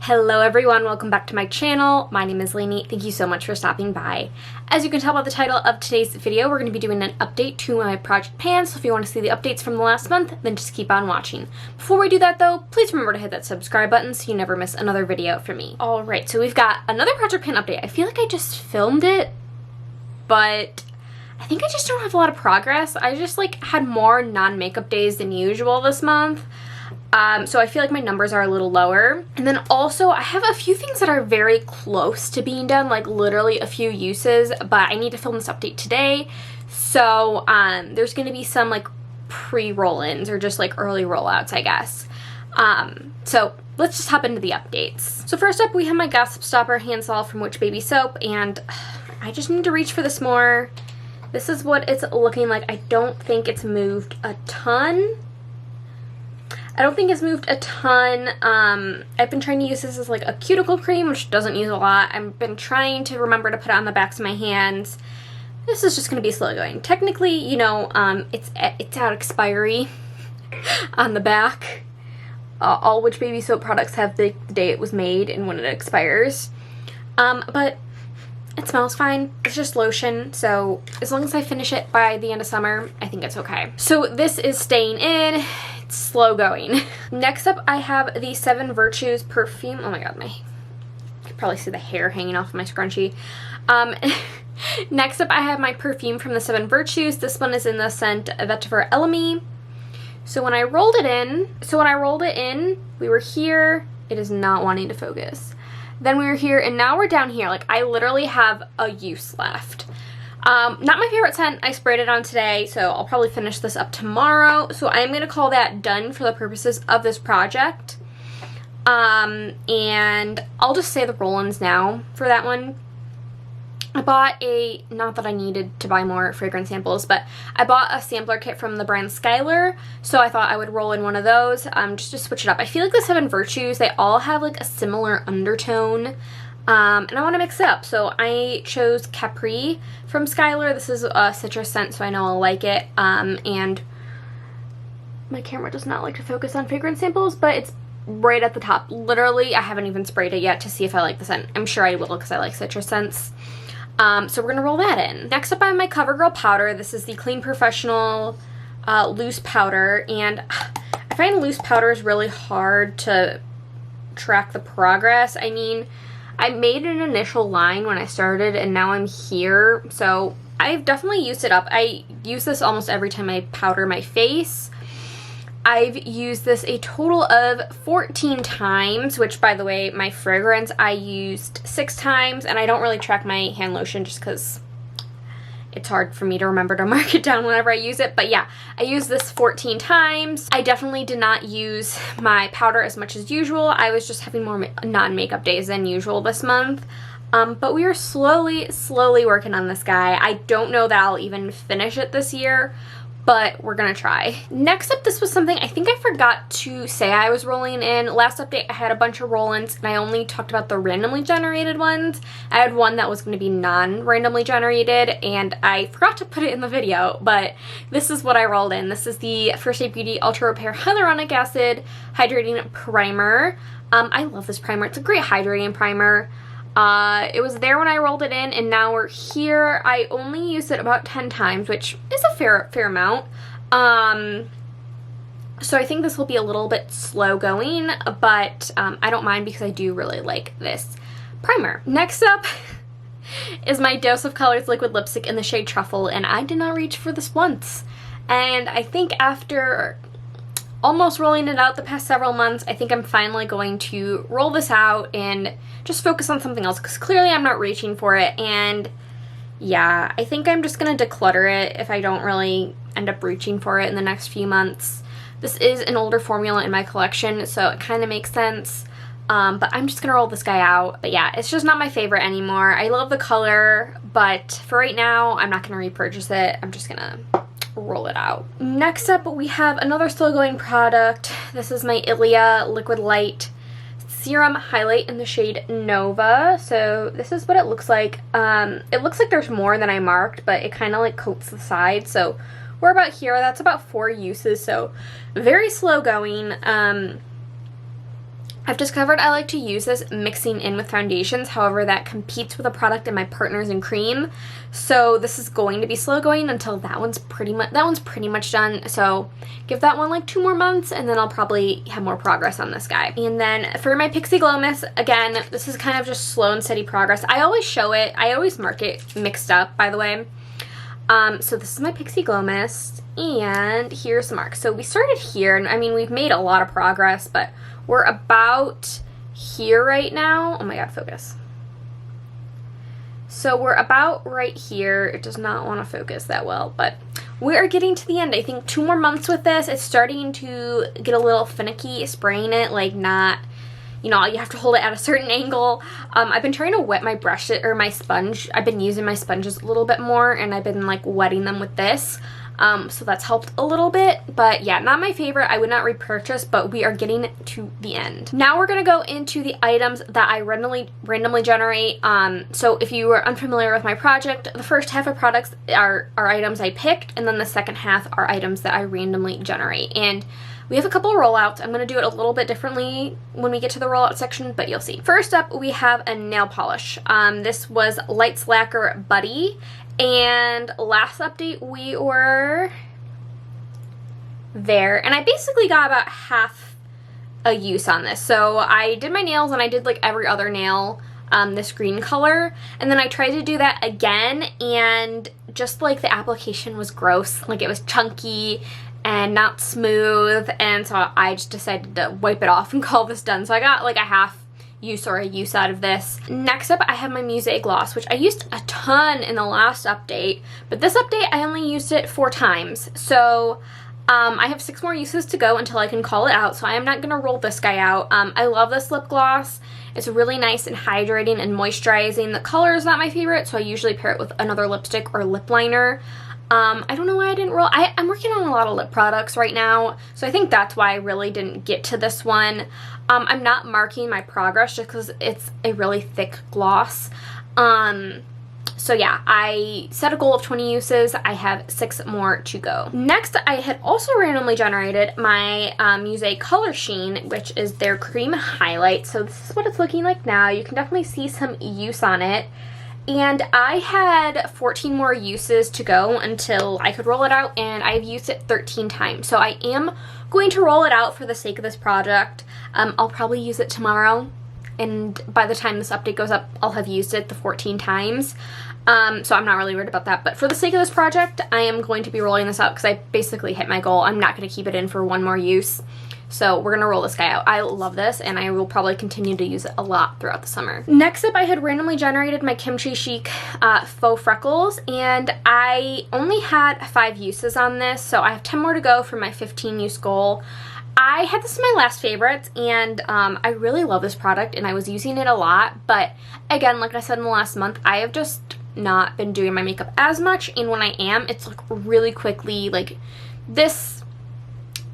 Hello everyone, welcome back to my channel. My name is Lainey. Thank you so much for stopping by. As you can tell by the title of today's video, we're going to be doing an update to my project pan, so if you want to see the updates from the last month, then just keep on watching. Before we do that though, please remember to hit that subscribe button so you never miss another video from me. Alright, so we've got another project pan update. I feel like I just filmed it, but I think I just don't have a lot of progress. I just had more non-makeup days than usual this month. So I feel like my numbers are a little lower. And then also I have a few things that are very close to being done, like literally a few uses, but I need to film this update today. So there's going to be some pre-roll-ins or just early rollouts, I guess. So let's just hop into the updates. So first up we have my Gossipstopper hand salve from Witch Baby Soap, and I just need to reach for this more. This is what it's looking like. I don't think it's moved a ton. I've been trying to use this as a cuticle cream, which doesn't use a lot. I've been trying to remember to put it on the backs of my hands. This is just going to be slow going. Technically, you know, it's out expiry on the back. All Witch Baby Soap products have the day it was made and when it expires. But it smells fine. It's just lotion, so as long as I finish it by the end of summer, I think it's okay. So this is staying in. It's slow going. Next up, I have the 7 Virtues perfume. Oh my god, you can probably see the hair hanging off of my scrunchie. Next up, I have my perfume from the 7 Virtues. This one is in the scent Vetiver Elemi. So when I rolled it in, we were here. It is not wanting to focus. Then we were here, and now we're down here. I literally have a use left. Not my favorite scent. I sprayed it on today, so I'll probably finish this up tomorrow. So I'm going to call that done for the purposes of this project. And I'll just say the roll-ins now for that one. I bought not that I needed to buy more fragrance samples, but I bought a sampler kit from the brand Skylar, so I thought I would roll in one of those just to switch it up. I feel like the 7 Virtues, they all have a similar undertone, and I want to mix it up. So I chose Capri from Skylar. This is a citrus scent, so I know I'll like it, and my camera does not like to focus on fragrance samples, but it's right at the top. Literally, I haven't even sprayed it yet to see if I like the scent. I'm sure I will because I like citrus scents. So we're going to roll that in. Next up I have my CoverGirl powder. This is the Clean Professional loose powder, and I find loose powder is really hard to track the progress. I mean, I made an initial line when I started and now I'm here, so I've definitely used it up. I use this almost every time I powder my face. I've used this a total of 14 times, which, by the way, my fragrance I used 6 times, and I don't really track my hand lotion just because it's hard for me to remember to mark it down whenever I use it. But yeah, I used this 14 times. I definitely did not use my powder as much as usual. I was just having more non-makeup days than usual this month. But we are slowly working on this guy. I don't know that I'll even finish it this year, but we're gonna try. Next up, this was something I think I forgot to say I was rolling in. Last update I had a bunch of roll-ins and I only talked about the randomly generated ones. I had one that was gonna be non-randomly generated and I forgot to put it in the video, but this is what I rolled in. This is the First Aid Beauty Ultra Repair Hyaluronic Acid Hydrating Primer. I love this primer. It's a great hydrating primer. It was there when I rolled it in, and now we're here. I only used it about 10 times, which is a fair amount. So I think this will be a little bit slow going, but I don't mind because I do really like this primer. Next up is my Dose of Colors liquid lipstick in the shade Truffle, and I did not reach for this once. And I think after almost rolling it out the past several months, I think I'm finally going to roll this out and just focus on something else because clearly I'm not reaching for it. And yeah, I think I'm just going to declutter it if I don't really end up reaching for it in the next few months. This is an older formula in my collection, so it kind of makes sense. But I'm just going to roll this guy out. But yeah, it's just not my favorite anymore. I love the color, but for right now, I'm not going to repurchase it. I'm just going to roll it out. Next up, we have another slow going product. This is my Ilia Liquid Light Serum Highlight in the shade Nova. So this is what it looks like. It looks like there's more than I marked, but it kind of coats the side. So we're about here. That's about 4 uses. So very slow going. I've discovered I like to use this mixing in with foundations, however that competes with a product in my Partners in Cream. So this is going to be slow going until that one's pretty much done. So give that one like 2 more months and then I'll probably have more progress on this guy. And then for my Pixie Glow Mist, again, this is kind of just slow and steady progress. I always show it, I always mark it mixed up, by the way. So this is my Pixie Glow Mist, and here's the mark. So we started here, and I mean, we've made a lot of progress, but we're about here right now. Oh my god, focus. So we're about right here. It does not want to focus that well, but we are getting to the end. I think 2 more months with this. It's starting to get a little finicky, spraying it, like not, you know, you have to hold it at a certain angle. I've been trying to wet my brush or my sponge. I've been using my sponges a little bit more, and I've been like wetting them with this. So that's helped a little bit, but yeah, not my favorite. I would not repurchase, but we are getting to the end. Now we're gonna go into the items that I randomly generate. So if you are unfamiliar with my project, the first half of products are items I picked, and then the second half are items that I randomly generate. And we have a couple of rollouts. I'm going to do it a little bit differently when we get to the rollout section, but you'll see. First up, we have a nail polish. This was Lights Lacquer Buddy, and last update we were there, and I basically got about half a use on this. So I did my nails, and I did like every other nail this green color, and then I tried to do that again, and just like the application was gross. Like it was chunky and not smooth, and so I just decided to wipe it off and call this done. So I got like a half use or a use out of this. Next up, I have my Muse gloss, which I used a ton in the last update, but this update I only used it 4 times. So I have 6 more uses to go until I can call it out, so I am not going to roll this guy out. I love this lip gloss. It's really nice and hydrating and moisturizing. The color is not my favorite, so I usually pair it with another lipstick or lip liner. I don't know why I didn't roll. I'm working on a lot of lip products right now, so I think that's why I really didn't get to this one. I'm not marking my progress just because it's a really thick gloss. So yeah, I set a goal of 20 uses. I have 6 more to go. Next, I had also randomly generated my Muse Color Sheen, which is their cream highlight. So this is what it's looking like now. You can definitely see some use on it. And I had 14 more uses to go until I could roll it out, and I've used it 13 times. So I am going to roll it out for the sake of this project. I'll probably use it tomorrow, and by the time this update goes up, I'll have used it the 14 times. So I'm not really worried about that. But for the sake of this project, I am going to be rolling this out because I basically hit my goal. I'm not going to keep it in for 1 more use. So we're going to roll this guy out. I love this, and I will probably continue to use it a lot throughout the summer. Next up, I had randomly generated my Kimchi Chic Faux Freckles, and I only had 5 uses on this, so I have 10 more to go for my 15 use goal. I had this in my last favorites, and I really love this product, and I was using it a lot, but again, like I said in the last month, I have just not been doing my makeup as much, and when I am, it's like really quickly, like this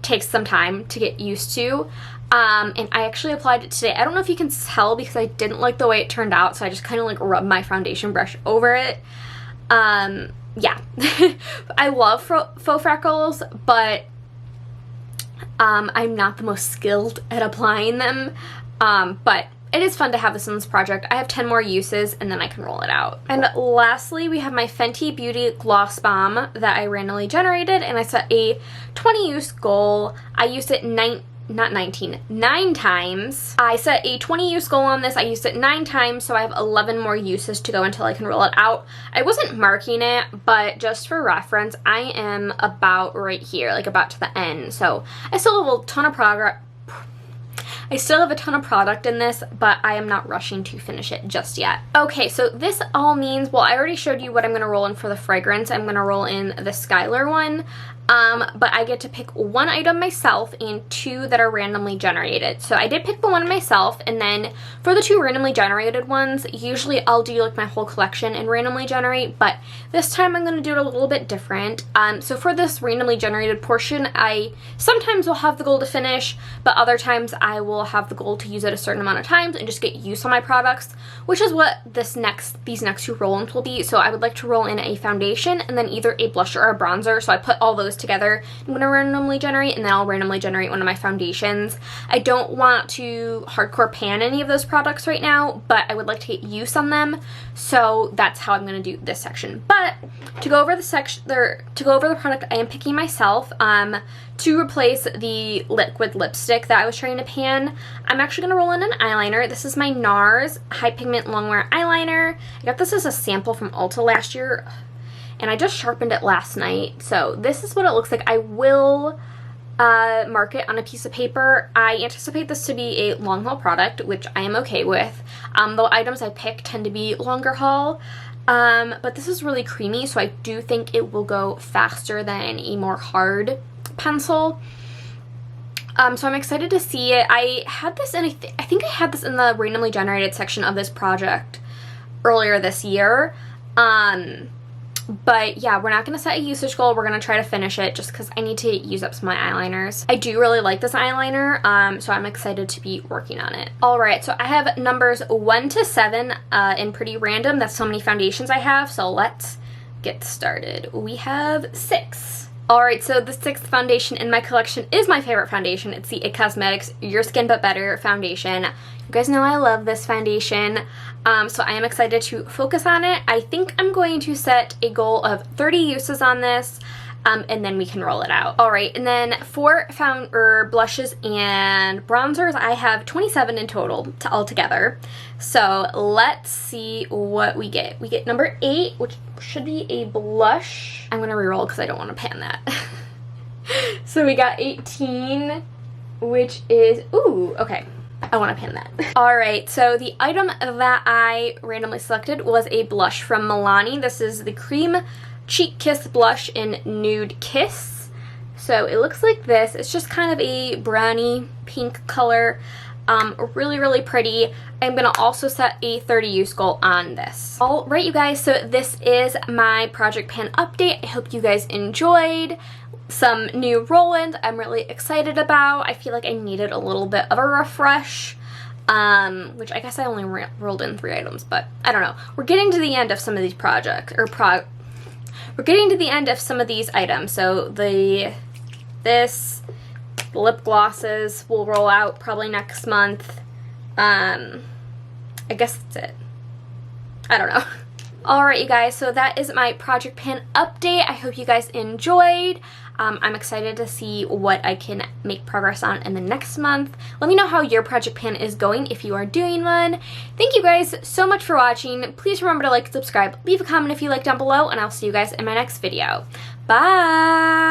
takes some time to get used to, and I actually applied it today. I don't know if you can tell because I didn't like the way it turned out, so I just kind of like rubbed my foundation brush over it. Yeah. I love faux freckles, but I'm not the most skilled at applying them, but it is fun to have this in this project. I have 10 more uses, and then I can roll it out. And lastly, we have my Fenty Beauty Gloss Bomb that I randomly generated, and I set a 20 use goal. I used it 9 times. I set a 20 use goal on this. I used it 9 times, so I have 11 more uses to go until I can roll it out. I wasn't marking it, but just for reference, I am about right here, like about to the end. So I still have a ton of progress. I still have a ton of product in this, but I am not rushing to finish it just yet. Okay, so this all means, well, I already showed you what I'm going to roll in for the fragrance. I'm going to roll in the Skylar one, but I get to pick 1 item myself and 2 that are randomly generated. So I did pick the one myself, and then for the 2 randomly generated ones, usually I'll do like my whole collection and randomly generate, but this time I'm going to do it a little bit different. So for this randomly generated portion, I sometimes will have the goal to finish, but other times I will have the goal to use it a certain amount of times and just get use on my products, which is what these next 2 roll-ins will be. So I would like to roll in a foundation and then either a blusher or a bronzer, so I put all those together. I'm going to randomly generate, and then I'll randomly generate one of my foundations. I don't want to hardcore pan any of those products right now, but I would like to get use on them, so that's how I'm going to do this section. But to go over the product I am picking myself, to replace the liquid lipstick that I was trying to pan, I'm actually going to roll in an eyeliner. This is my NARS High Pigment Longwear Eyeliner. I got this as a sample from Ulta last year, and I just sharpened it last night. So this is what it looks like. I will mark it on a piece of paper. I anticipate this to be a long haul product, which I am okay with. The items I pick tend to be longer haul. But this is really creamy, so I do think it will go faster than a more hard pencil. So I'm excited to see it. I had this in, I think I had this in the randomly generated section of this project earlier this year. But yeah, we're not going to set a usage goal. We're going to try to finish it just because I need to use up some of my eyeliners. I do really like this eyeliner, so I'm excited to be working on it. Alright, so I have numbers 1 to 7 in pretty random. That's how many foundations I have, so let's get started. We have 6. Alright, so the 6th foundation in my collection is my favorite foundation. It's the IT Cosmetics Your Skin But Better foundation. You guys know I love this foundation, so I am excited to focus on it. I think I'm going to set a goal of 30 uses on this, and then we can roll it out. Alright, and then for blushes and bronzers, I have 27 in total altogether. So let's see what we get. We get number 8, which should be a blush. I'm going to reroll because I don't want to pan that. So we got 18, which is, ooh, okay. I want to pan that. Alright, so the item that I randomly selected was a blush from Milani. This is the Cream Cheek Kiss blush in Nude Kiss. So it looks like this. It's just kind of a brownie pink color. Really, really pretty. I'm going to also set a 30 use goal on this. Alright, you guys, so this is my Project Pan update. I hope you guys enjoyed. Some new roll-ins I'm really excited about. I feel like I needed a little bit of a refresh, which I guess I only rolled in 3 items, but I don't know. We're getting to the end of some of these projects, we're getting to the end of some of these items. So the lip glosses will roll out probably next month. I guess that's it. I don't know. Alright, you guys, so that is my Project Pan update. I hope you guys enjoyed. I'm excited to see what I can make progress on in the next month. Let me know how your Project Pan is going if you are doing one. Thank you guys so much for watching. Please remember to like and subscribe. Leave a comment if you like down below, and I'll see you guys in my next video. Bye!